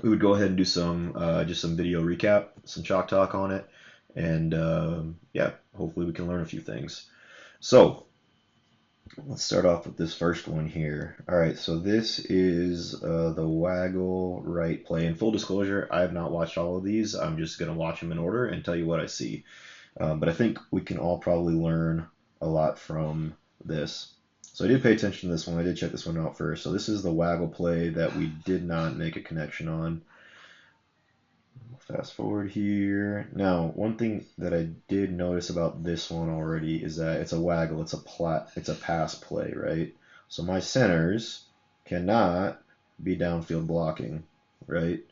we would go ahead and do some just some video recap, some chalk talk on it, and yeah, hopefully we can learn a few things. So let's start off with this first one here. All right, so this is the waggle right play. In full disclosure, I have not watched all of these. I'm just gonna watch them in order and tell you what I see. But I think we can all probably learn a lot from this. So I did pay attention to this one. I did check this one out first. So this is the waggle play that we did not make a connection on. Fast forward here. Now, one thing that I did notice about this one already is that it's a waggle, it's a pass play, right? So my centers cannot be downfield blocking, right?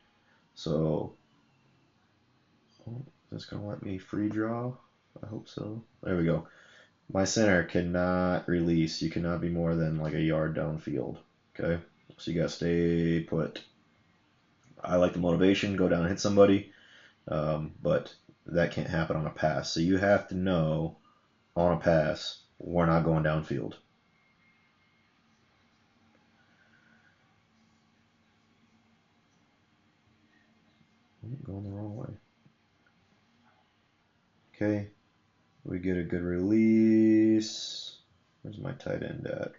So that's gonna let me free draw. I hope so. There we go. My center cannot release. You cannot be more than like a yard downfield. Okay, so you gotta stay put. I like the motivation, go down and hit somebody. But that can't happen on a pass. So you have to know on a pass, we're not going downfield. Going the wrong way. Okay, we get a good release. Where's my tight end at?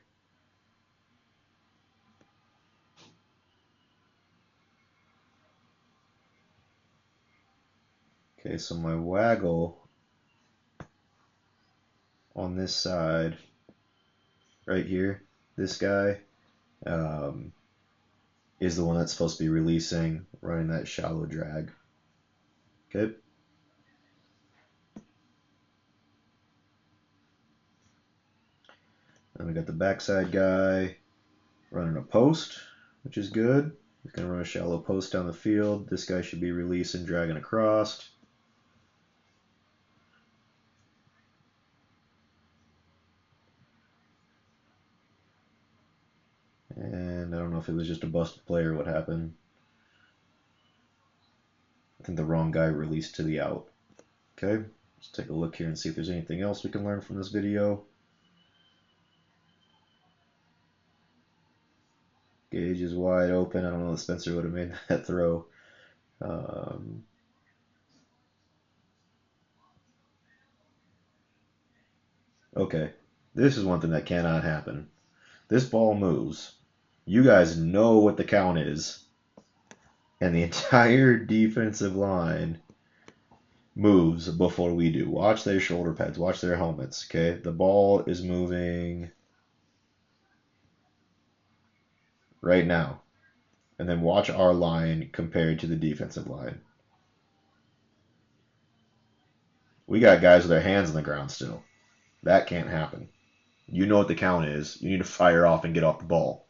Okay, so my waggle on this side, right here, this guy, um, is the one that's supposed to be releasing, running that shallow drag. Okay. Then we got the backside guy running a post, which is good. He's going to run a shallow post down the field. This guy should be releasing, dragging across. And I don't know if it was just a busted play or what happened. I think the wrong guy released to the out. Okay, let's take a look here and see if there's anything else we can learn from this video. Gage is wide open. I don't know if Spencer would have made that throw. Okay, this is one thing that cannot happen. This ball moves. You guys know what the count is. And the entire defensive line moves before we do. Watch their shoulder pads, watch their helmets, okay? The ball is moving right now. And then watch our line compared to the defensive line. We got guys with their hands on the ground still. That can't happen. You know what the count is. You need to fire off and get off the ball.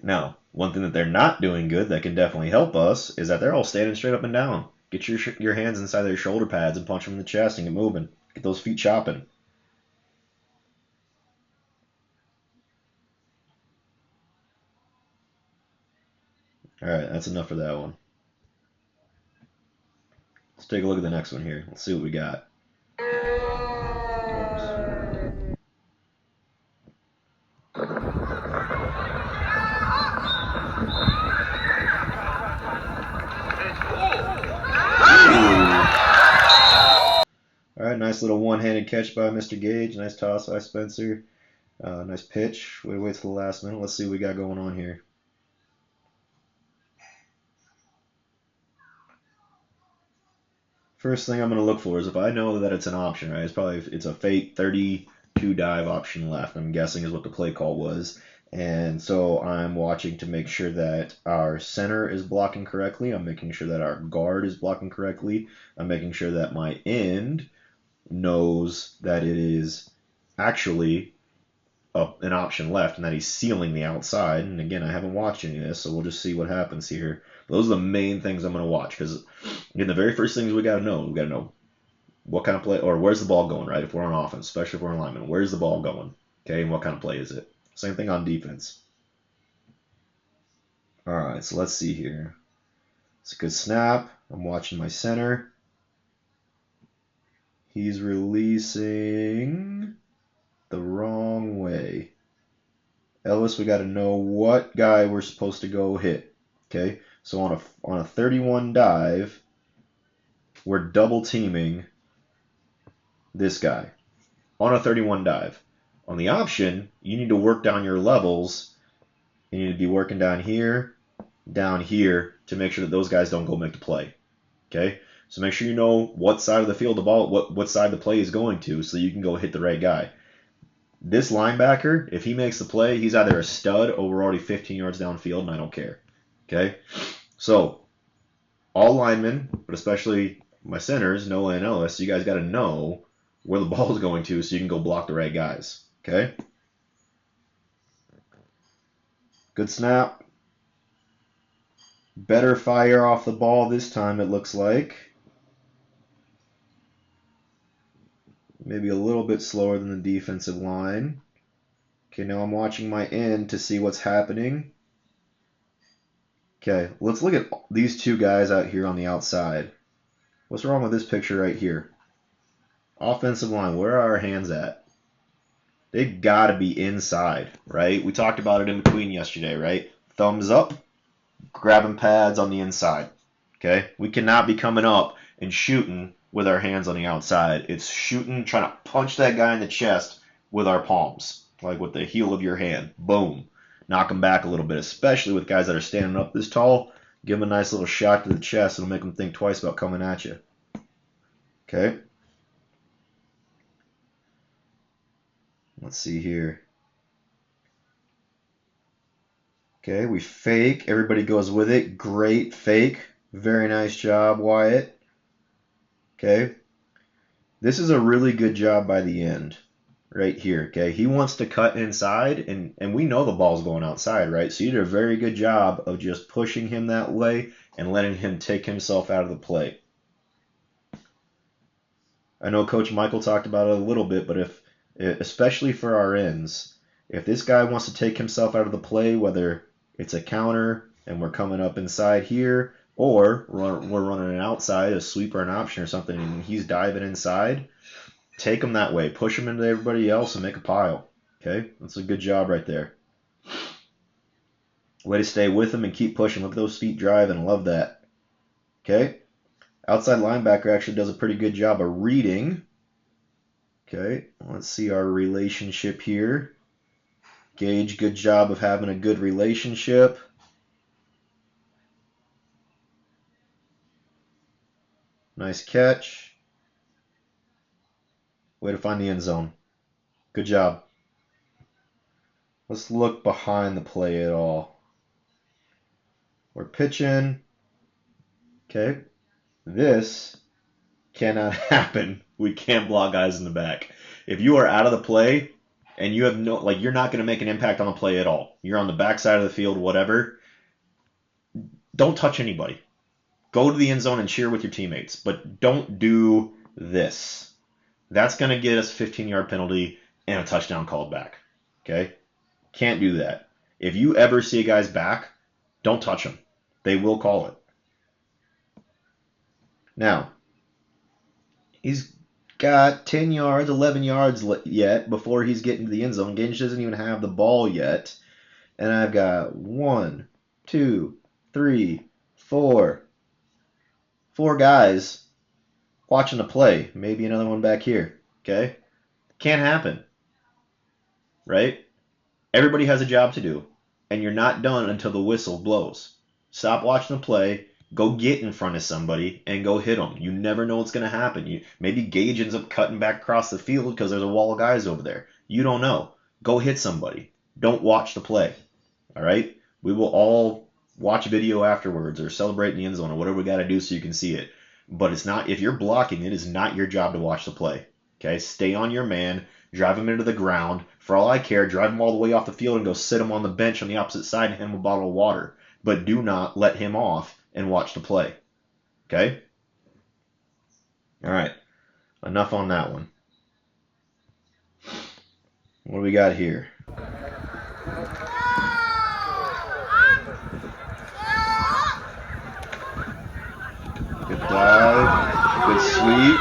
Now, one thing that they're not doing good that can definitely help us is that they're all standing straight up and down. Get your hands inside their shoulder pads and punch them in the chest and get moving. Get those feet chopping. All right, that's enough for that one. Let's take a look at the next one here. Let's see what we got. All right, nice little one-handed catch by Mr. Gage. Nice toss by Spencer. Nice pitch. Wait till the last minute. Let's see what we got going on here. First thing I'm going to look for is if I know that it's an option, right? It's a fake 32 dive option left. I'm guessing is what the play call was. And so I'm watching to make sure that our center is blocking correctly. I'm making sure that our guard is blocking correctly. I'm making sure that my end knows that it is actually an option left and that he's sealing the outside. And again, I haven't watched any of this, so we'll just see what happens here. Those are the main things I'm going to watch because, again, the very first things we got to know what kind of play or where's the ball going, right? If we're on offense, especially if we're on lineman, where's the ball going? Okay, and what kind of play is it? Same thing on defense. All right, so let's see here. It's a good snap. I'm watching my center. He's releasing the wrong way. Ellis, we got to know what guy we're supposed to go hit. Okay, so on a 31 dive, we're double teaming this guy on a 31 dive. On the option, you need to work down your levels. You need to be working down here to make sure that those guys don't go make the play. Okay, so make sure you know what side of the field the ball, what side the play is going to, so you can go hit the right guy. This linebacker, if he makes the play, he's either a stud or we're already 15 yards downfield, and I don't care. Okay? So, all linemen, but especially my centers, Noah and Ellis, you guys got to know where the ball is going to so you can go block the right guys. Okay? Good snap. Better fire off the ball this time, it looks like. Maybe a little bit slower than the defensive line. Okay, now I'm watching my end to see what's happening. Okay, let's look at these two guys out here on the outside. What's wrong with this picture right here? Offensive line, where are our hands at? They gotta be inside, right? We talked about it in between yesterday, right? Thumbs up, grabbing pads on the inside. Okay? We cannot be coming up and shooting with our hands on the outside. It's shooting, trying to punch that guy in the chest with our palms, like with the heel of your hand. Boom. Knock them back a little bit, especially with guys that are standing up this tall. Give them a nice little shot to the chest. It'll make them think twice about coming at you. Okay? Let's see here. Okay, we fake. Everybody goes with it. Great fake. Very nice job, Wyatt. Okay. This is a really good job by the end right here. Okay. He wants to cut inside, and we know the ball's going outside, right? So you did a very good job of just pushing him that way and letting him take himself out of the play. I know Coach Michael talked about it a little bit, but especially for our ends, if this guy wants to take himself out of the play, whether it's a counter and we're coming up inside here, or we're running an outside, a sweep or an option or something, and he's diving inside, take him that way. Push him into everybody else and make a pile. Okay? That's a good job right there. Way to stay with him and keep pushing. Look at those feet driving. I love that. Okay? Outside linebacker actually does a pretty good job of reading. Okay? Let's see our relationship here. Gage, good job of having a good relationship. Nice catch. Way to find the end zone. Good job. Let's look behind the play at all. We're pitching. Okay. This cannot happen. We can't block guys in the back. If you are out of the play and you have you're not going to make an impact on the play at all. You're on the back side of the field, whatever. Don't touch anybody. Go to the end zone and cheer with your teammates, but don't do this. That's going to get us a 15-yard penalty and a touchdown called back. Okay? Can't do that. If you ever see a guy's back, don't touch him. They will call it. Now, he's got 10 yards, 11 yards yet before he's getting to the end zone. Gage doesn't even have the ball yet. And I've got 1, 2, 3, 4 guys watching the play. Maybe another one back here. Okay? Can't happen. Right? Everybody has a job to do. And you're not done until the whistle blows. Stop watching the play. Go get in front of somebody and go hit them. You never know what's going to happen. Maybe Gage ends up cutting back across the field because there's a wall of guys over there. You don't know. Go hit somebody. Don't watch the play. All right? We will all watch a video afterwards or celebrate in the end zone or whatever we got to do so you can see it. But it's not, if you're blocking, it is not your job to watch the play. Okay? Stay on your man. Drive him into the ground. For all I care, drive him all the way off the field and go sit him on the bench on the opposite side and hand him a bottle of water. But do not let him off and watch the play. Okay? All right. Enough on that one. What do we got here? Good dive. Good sweep.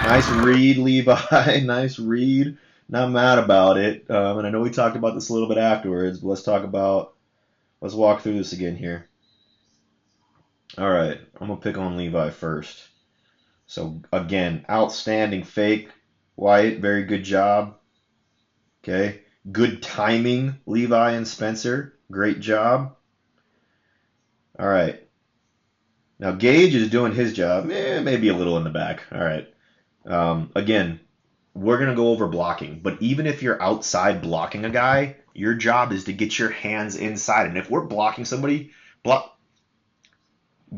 Nice read, Levi. Nice read. Not mad about it. And I know we talked about this a little bit afterwards, but let's walk through this again here. All right, I'm gonna pick on Levi first. So again, outstanding fake, Wyatt, very good job. Okay, good timing, Levi and Spencer, great job. All right, now Gage is doing his job, maybe a little in the back. All right, again, we're gonna go over blocking, but even if you're outside blocking a guy, your job is to get your hands inside. And if we're blocking somebody, block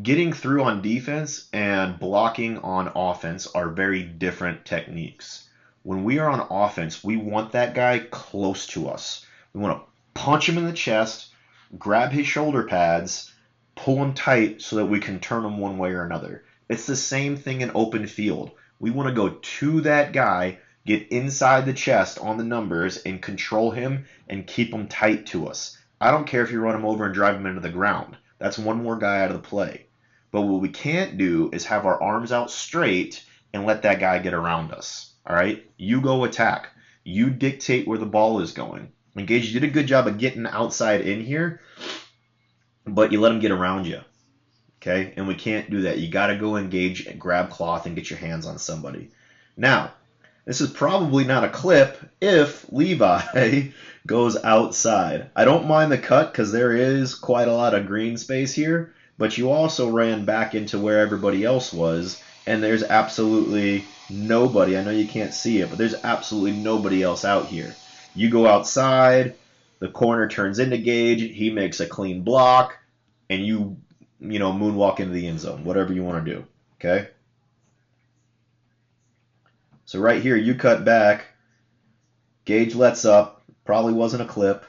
getting through on defense and blocking on offense are very different techniques. When we are on offense, we want that guy close to us. We want to punch him in the chest, grab his shoulder pads, pull him tight so that we can turn him one way or another. It's the same thing in open field. We want to go to that guy, get inside the chest on the numbers, and control him and keep him tight to us. I don't care if you run him over and drive him into the ground. That's one more guy out of the play. But what we can't do is have our arms out straight and let that guy get around us. All right? You go attack. You dictate where the ball is going. Engage, you did a good job of getting outside in here, but you let him get around you. Okay? And we can't do that. You got to go engage and grab cloth and get your hands on somebody. Now, this is probably not a clip if Levi goes outside. I don't mind the cut because there is quite a lot of green space here, but you also ran back into where everybody else was, and there's absolutely nobody. I know you can't see it, but there's absolutely nobody else out here. You go outside, the corner turns into Gage, he makes a clean block, and you moonwalk into the end zone, whatever you want to do, okay? So right here, you cut back, Gage lets up, probably wasn't a clip.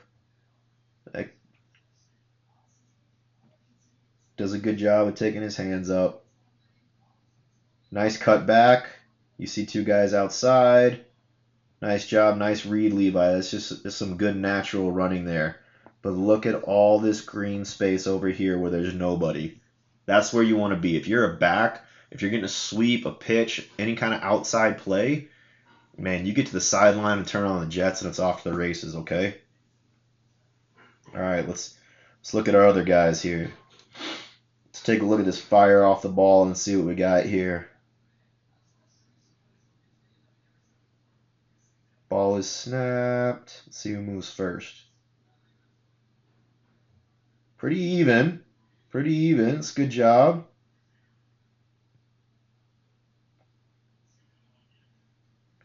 Does a good job of taking his hands up. Nice cut back. You see two guys outside. Nice job, nice read, Levi. That's just some good natural running there. But look at all this green space over here where there's nobody. That's where you want to be. If you're a back, if you're getting a sweep, a pitch, any kind of outside play, man, you get to the sideline and turn on the jets and it's off to the races, okay? All right, let's look at our other guys here. Let's take a look at this fire off the ball and see what we got here. Ball is snapped. Let's see who moves first. Pretty even. Pretty even. It's a good job.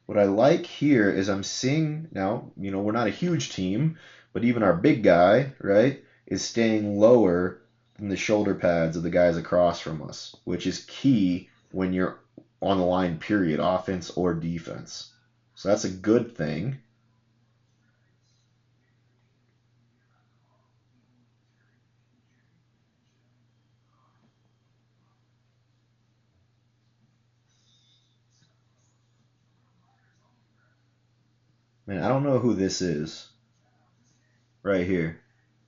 What I like here is I'm seeing now, we're not a huge team, but even our big guy, right, is staying lower than the shoulder pads of the guys across from us, which is key when you're on the line, period, offense or defense. So that's a good thing. Man, I don't know who this is right here.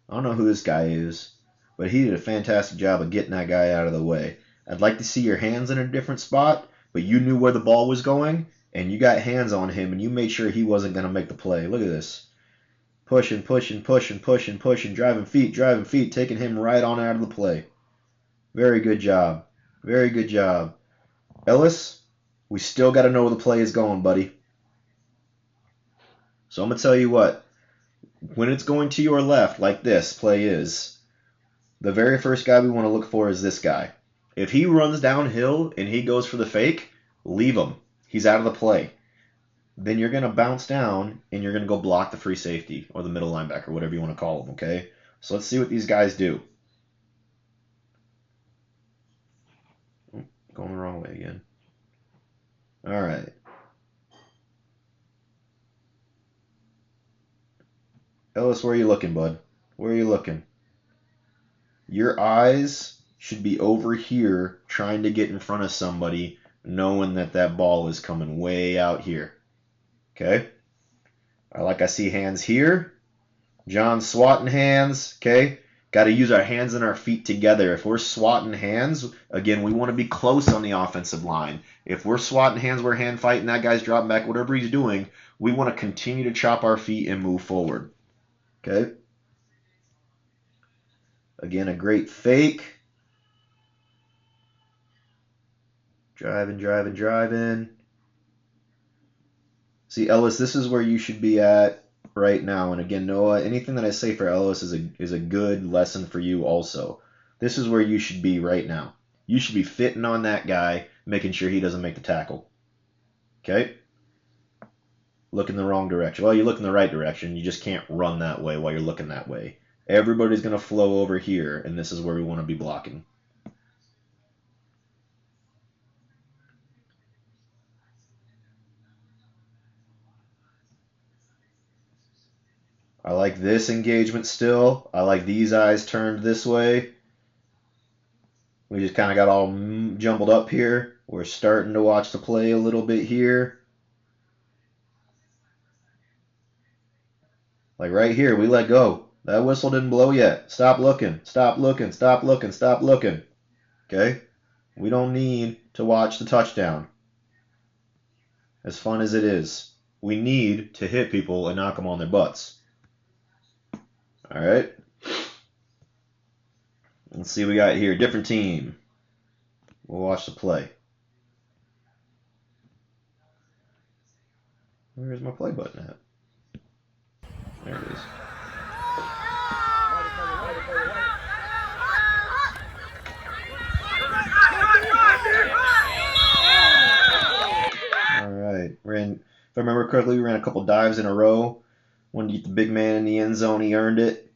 I don't know who this guy is, but he did a fantastic job of getting that guy out of the way. I'd like to see your hands in a different spot, but you knew where the ball was going, and you got hands on him, and you made sure he wasn't going to make the play. Look at this. Pushing, pushing, pushing, pushing, pushing, driving feet, taking him right on out of the play. Very good job. Very good job. Ellis, we still got to know where the play is going, buddy. So I'm going to tell you what. When it's going to your left, like this play is, the very first guy we want to look for is this guy. If he runs downhill and he goes for the fake, leave him. He's out of the play. Then you're going to bounce down and you're going to go block the free safety or the middle linebacker, whatever you want to call him, okay? So let's see what these guys do. Going the wrong way again. All right. Ellis, where are you looking, bud? Where are you looking? Your eyes should be over here trying to get in front of somebody, knowing that that ball is coming way out here. Okay? I see hands here. John swatting hands. Okay? Got to use our hands and our feet together. If we're swatting hands, again, we want to be close on the offensive line. If we're swatting hands, we're hand fighting, that guy's dropping back, whatever he's doing, We want to continue to chop our feet and move forward. Okay? Again, a great fake. Driving, driving, driving. See, Ellis, this is where you should be at right now. And again, Noah, anything that I say for Ellis is a good lesson for you also. This is where you should be right now. You should be fitting on that guy, making sure he doesn't make the tackle. Okay? Look in the wrong direction. Well, you look in the right direction. You just can't run that way while you're looking that way. Everybody's going to flow over here, and this is where we want to be blocking. I like this engagement still. I like these eyes turned this way. We just kind of got all jumbled up here. We're starting to watch the play a little bit here. Like right here, we let go. That whistle didn't blow yet. Stop looking. Stop looking. Stop looking. Stop looking. Okay? We don't need to watch the touchdown. As fun as it is. We need to hit people and knock them on their butts. All right? Let's see what we got here. Different team. We'll watch the play. Where's my play button at? There it is. All right. If I remember correctly, we ran a couple dives in a row. Wanted to get the big man in the end zone. He earned it.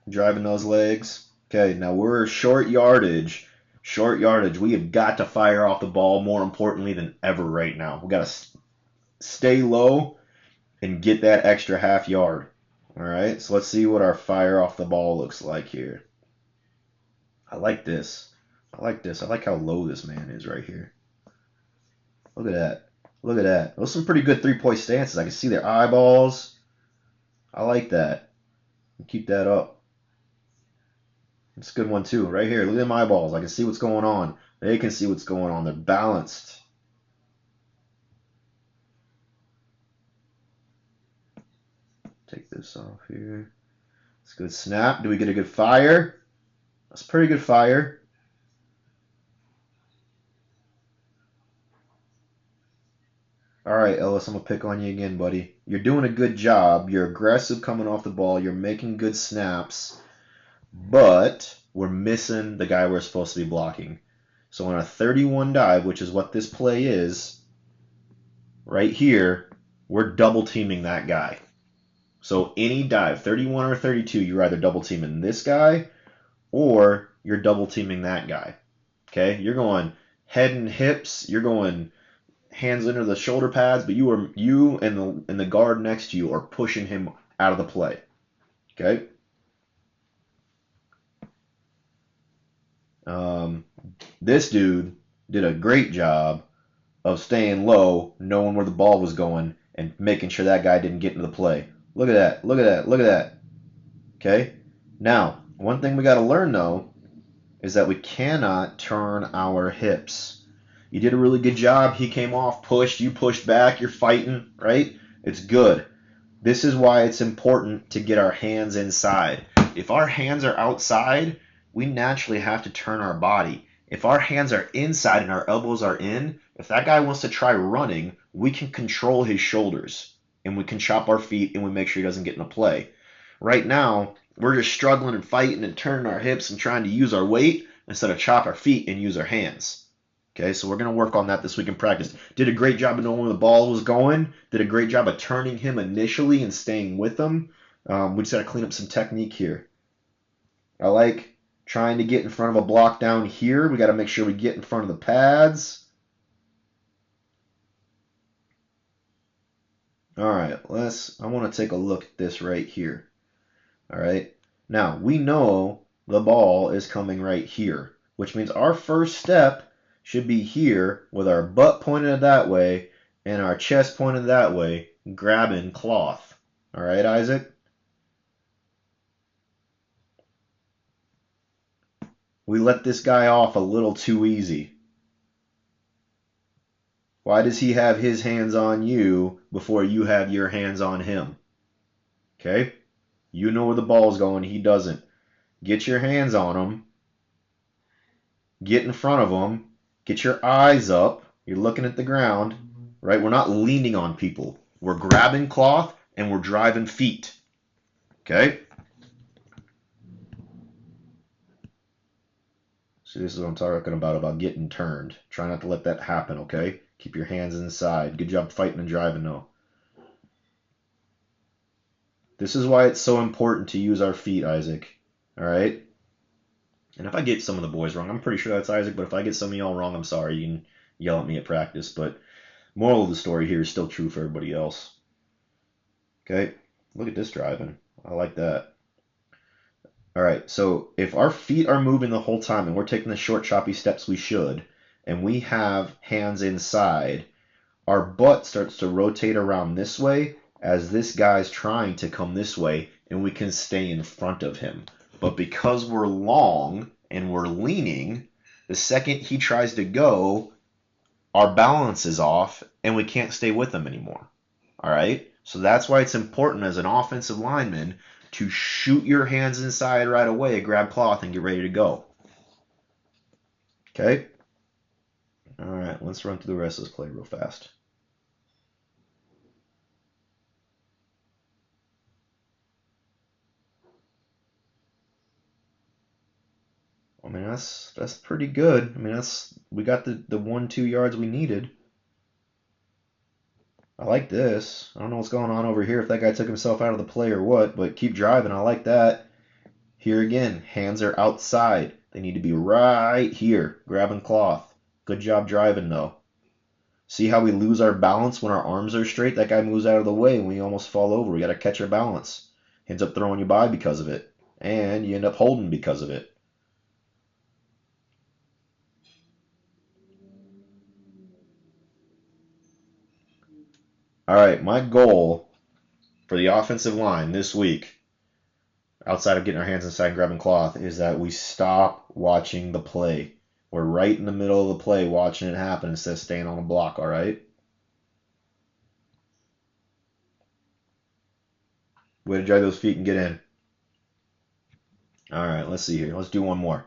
Driving those legs. Okay, now we're short yardage. Short yardage. We have got to fire off the ball more importantly than ever right now. We got to stay low and get that extra half yard. All right, so let's see what our fire off the ball looks like here. I like this. I like this. I like how low this man is right here. Look at that. Look at that. Those are some pretty good three-point stances. I can see their eyeballs. I like that. Keep that up. It's a good one too. Right here. Look at them eyeballs. I can see what's going on. They can see what's going on. They're balanced. Take this off here. It's a good snap. Do we get a good fire? That's a pretty good fire. All right, Ellis, I'm going to pick on you again, buddy. You're doing a good job. You're aggressive coming off the ball. You're making good snaps. But we're missing the guy we're supposed to be blocking. So on a 31 dive, which is what this play is, right here, we're double teaming that guy. So any dive, 31 or 32, you're either double teaming this guy or you're double teaming that guy. Okay? You're going head and hips, you're going hands under the shoulder pads, but you and the guard next to you are pushing him out of the play. Okay? This dude did a great job of staying low, knowing where the ball was going, and making sure that guy didn't get into the play. Look at that. Look at that. Look at that. Okay? Now, one thing we got to learn, though, is that we cannot turn our hips. You did a really good job. He came off, pushed, you pushed back, you're fighting, right? It's good. This is why it's important to get our hands inside. If our hands are outside, we naturally have to turn our body. If our hands are inside and our elbows are in, if that guy wants to try running, we can control his shoulders and we can chop our feet and we make sure he doesn't get in a play. Right now, we're just struggling and fighting and turning our hips and trying to use our weight instead of chop our feet and use our hands. Okay, so we're going to work on that this week in practice. Did a great job of knowing where the ball was going. Did a great job of turning him initially and staying with him. We just got to clean up some technique here. I like trying to get in front of a block down here. We got to make sure we get in front of the pads. All right, I want to take a look at this right here. All right, now we know the ball is coming right here, which means our first step should be here with our butt pointed that way and our chest pointed that way, grabbing cloth. All right, Isaac? We let this guy off a little too easy. Why does he have his hands on you before you have your hands on him? Okay? You know where the ball's going. He doesn't. Get your hands on him. Get in front of him. Get your eyes up. You're looking at the ground, right? We're not leaning on people. We're grabbing cloth and we're driving feet. Okay? See, this is what I'm talking about getting turned. Try not to let that happen, okay? Keep your hands inside. Good job fighting and driving, though. This is why it's so important to use our feet, Isaac. All right? And if I get some of the boys wrong, I'm pretty sure that's Isaac, but if I get some of y'all wrong, I'm sorry. You can yell at me at practice, but moral of the story here is still true for everybody else. Okay? Look at this driving. I like that. All right, so if our feet are moving the whole time and we're taking the short, choppy steps we should, and we have hands inside, our butt starts to rotate around this way as this guy's trying to come this way, and we can stay in front of him. But because we're long and we're leaning, the second he tries to go, our balance is off and we can't stay with him anymore. All right? So that's why it's important as an offensive lineman to shoot your hands inside right away, grab cloth, and get ready to go. Okay? All right, let's run through the rest of this play real fast. I mean, that's pretty good. I mean, we got the 1-2 yards we needed. I like this. I don't know what's going on over here, if that guy took himself out of the play or what, but keep driving. I like that. Here again, hands are outside. They need to be right here, grabbing cloth. Good job driving, though. See how we lose our balance when our arms are straight? That guy moves out of the way and we almost fall over. We got to catch our balance. He ends up throwing you by because of it. And you end up holding because of it. All right, my goal for the offensive line this week, outside of getting our hands inside and grabbing cloth, is that we stop watching the play. We're right in the middle of the play watching it happen instead of staying on the block, all right? Way to drag those feet and get in. All right, let's see here. Let's do one more.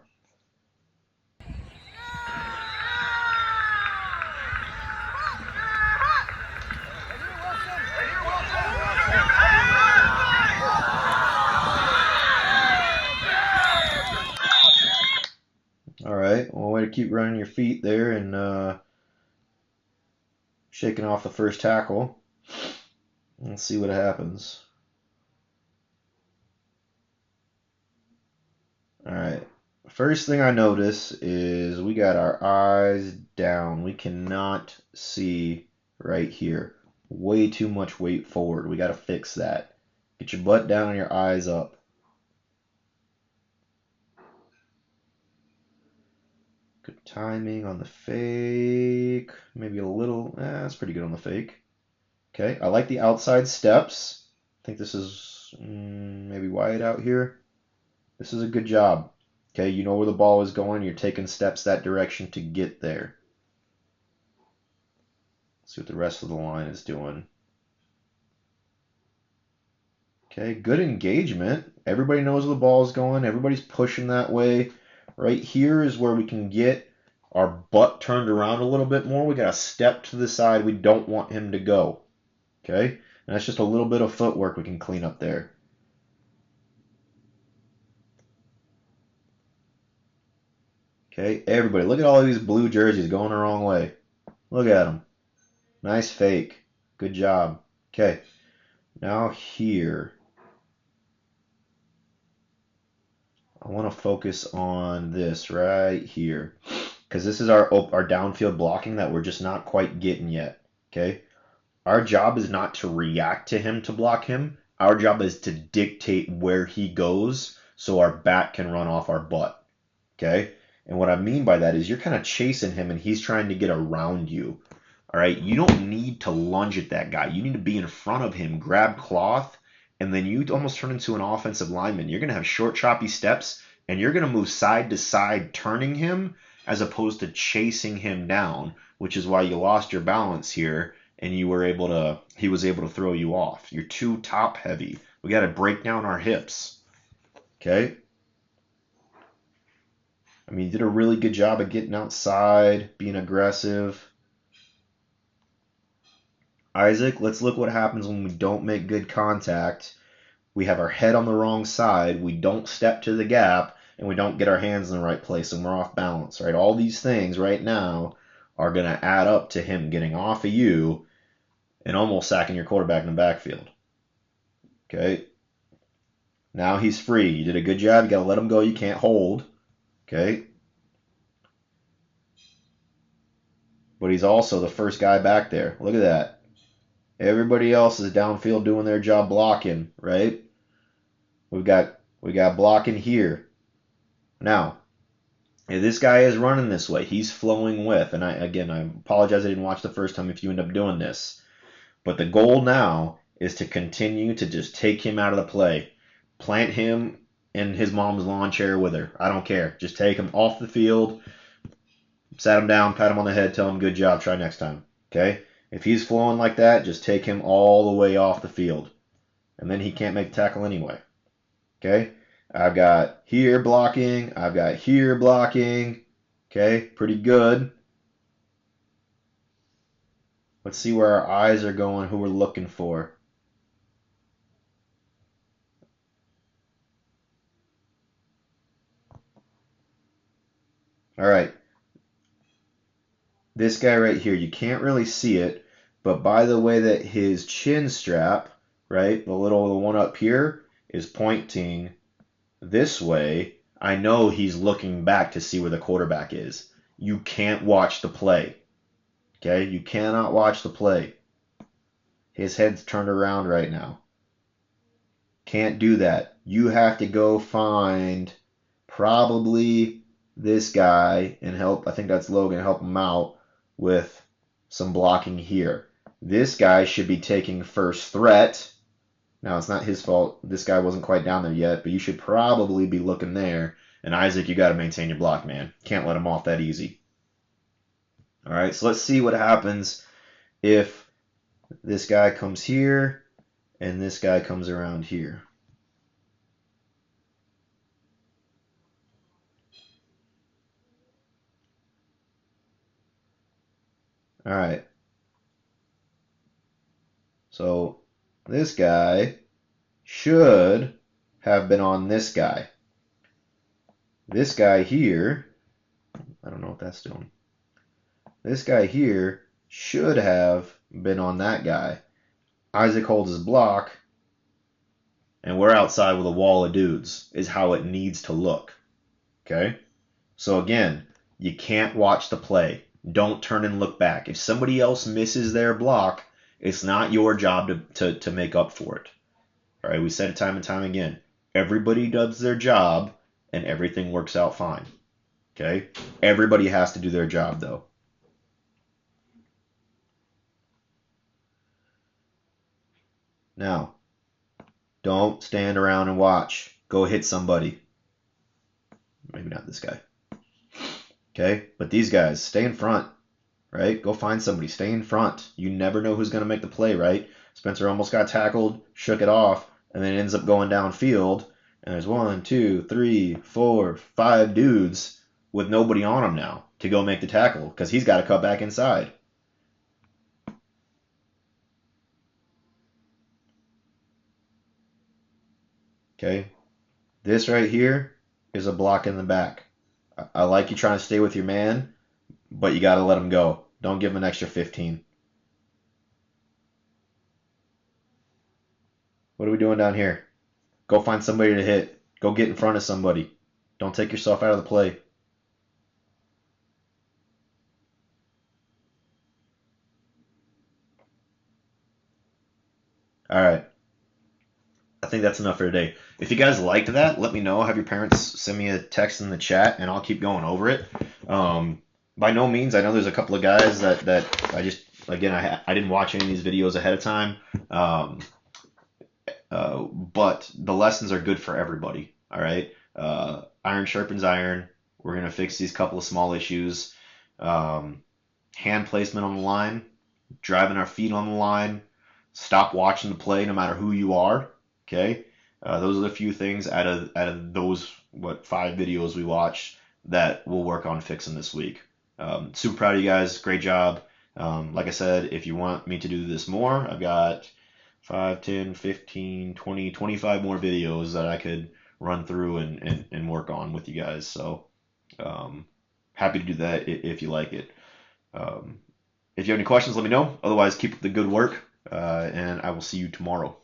All right, well, way to keep running your feet there and shaking off the first tackle. Let's see what happens. All right, first thing I notice is we got our eyes down. We cannot see right here. Way too much weight forward. We got to fix that. Get your butt down and your eyes up. Good timing on the fake. Maybe a little. That's pretty good on the fake. Okay, I like the outside steps. I think this is maybe wide out here. This is a good job. Okay, you know where the ball is going. You're taking steps that direction to get there. Let's see what the rest of the line is doing. Okay, good engagement. Everybody knows where the ball is going. Everybody's pushing that way. Right here is where we can get our butt turned around a little bit more. We got to step to the side. We don't want him to go. Okay? And that's just a little bit of footwork we can clean up there. Okay, everybody, look at all of these blue jerseys going the wrong way. Look at them. Nice fake. Good job. Okay, now here. I want to focus on this right here, because this is our downfield blocking that we're just not quite getting yet. Okay, our job is not to react to him to block him. Our job is to dictate where he goes so our back can run off our butt. Okay, and what I mean by that is you're kind of chasing him and he's trying to get around you. All right, you don't need to lunge at that guy. You need to be in front of him, grab cloth, and then you almost turn into an offensive lineman. You're going to have short, choppy steps, and you're going to move side to side, turning him, as opposed to chasing him down, which is why you lost your balance here and he was able to throw you off. You're too top heavy. We got to break down our hips. Okay? I mean, you did a really good job of getting outside, being aggressive. Isaac, let's look what happens when we don't make good contact. We have our head on the wrong side, we don't step to the gap, and we don't get our hands in the right place, and we're off balance, right? All these things right now are going to add up to him getting off of you and almost sacking your quarterback in the backfield. Okay? Now he's free. You did a good job. You got to let him go. You can't hold. Okay? But he's also the first guy back there. Look at that. Everybody else is downfield doing their job blocking, right? We got blocking here. Now, if this guy is running this way, he's flowing with, and I apologize I didn't watch the first time if you end up doing this. But the goal now is to continue to just take him out of the play. Plant him in his mom's lawn chair with her. I don't care. Just take him off the field, sat him down, pat him on the head, tell him good job, try next time. Okay? If he's flowing like that, just take him all the way off the field. And then he can't make the tackle anyway. Okay? I've got here blocking. I've got here blocking. Okay? Pretty good. Let's see where our eyes are going, who we're looking for. All right. This guy right here, you can't really see it, but by the way that his chin strap, right, the one up here, is pointing this way, I know he's looking back to see where the quarterback is. You can't watch the play. Okay? You cannot watch the play. His head's turned around right now. Can't do that. You have to go find probably this guy and help, I think that's Logan, help him out with some blocking here. This guy should be taking first threat. Now, it's not his fault. This guy wasn't quite down there yet, but you should probably be looking there. And Isaac, you got to maintain your block, man. Can't let him off that easy. All right, so let's see what happens if this guy comes here and this guy comes around here. All right. So this guy should have been on this guy. This guy here, I don't know what that's doing. This guy here should have been on that guy. Isaac holds his block, and we're outside with a wall of dudes, is how it needs to look. Okay? So again, you can't watch the play. Don't turn and look back. If somebody else misses their block, it's not your job to make up for it. All right, we said it time and time again. Everybody does their job, and everything works out fine. Okay? Everybody has to do their job, though. Now, don't stand around and watch. Go hit somebody. Maybe not this guy. Okay? But these guys, stay in front. Right? Go find somebody. Stay in front. You never know who's going to make the play, right? Spencer almost got tackled, shook it off, and then it ends up going downfield. And there's 1, 2, 3, 4, 5 dudes with nobody on him now to go make the tackle because he's got to cut back inside. Okay? This right here is a block in the back. I like you trying to stay with your man, but you got to let him go. Don't give him an extra 15. What are we doing down here? Go find somebody to hit. Go get in front of somebody. Don't take yourself out of the play. All right. I think that's enough for today. If you guys liked that, let me know. Have your parents send me a text in the chat, and I'll keep going over it. By no means, I know there's a couple of guys that I just, again, I didn't watch any of these videos ahead of time. But the lessons are good for everybody. All right. Iron sharpens iron. We're going to fix these couple of small issues. Hand placement on the line, driving our feet on the line, stop watching the play no matter who you are. Okay, those are the few things out of those 5 videos we watched that we'll work on fixing this week. Super proud of you guys. Great job. Like I said, if you want me to do this more, I've got 5, 10, 15, 20, 25 more videos that I could run through and work on with you guys. So happy to do that if you like it. If you have any questions, let me know. Otherwise, keep up the good work, and I will see you tomorrow.